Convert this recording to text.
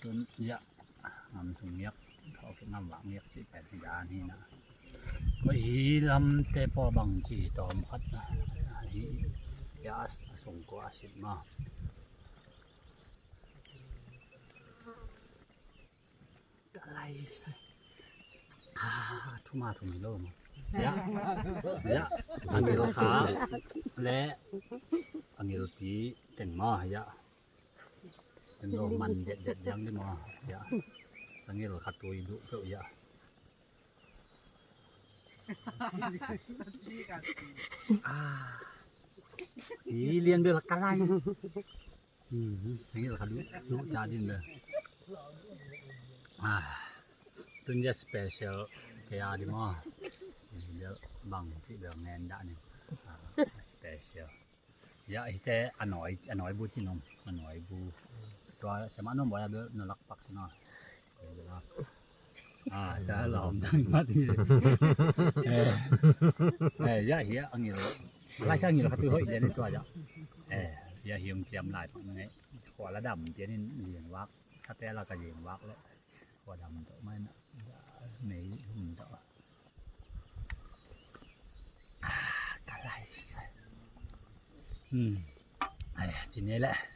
ต้นยะงำถุงยักเขาเป็นงำหวังยักสิไปยานี่นะก็หีลำเตปอบังจีตอมคัดนะหียาส่งก็อาศิมาอะไรสิทุมาทุมิโลมยะอันนี้ราคาและอันนี้รตีแต่งหม้อยะเป็นโลมันเด็ดยังได้หม้อยะสังเกตราคาตัวดุเพื่อยะเรียนเบลกันไรนี่ราคาดุจาดินเลยตุนยาสเปเชียลเกียร์ดิมอเดี๋ยวบังสิเดี๋ยวแมนได้นี่สเปเชียลยาอีแต่อันน้อยบูจินมอันน้อยบูตัวสมานมบ่อยเด้อนรักปักซะหน่อยจะหลอมทั้งมัดนี่ยาเหียอันนี้ลายช่างนี่ล่ะครับตัวเฮ้ยเดี๋ยวนี้ตัวจ้ะยาเหียมเจียมหลายปักนี่ขวาระดับเดี๋ยวนี้เลี้ยงวักถ้าแต่เราก็เลี้ยงวักแล้วขวาดำตัวไม่นะไหนหุ่นตัวกะไรใส่จีนี้แหละ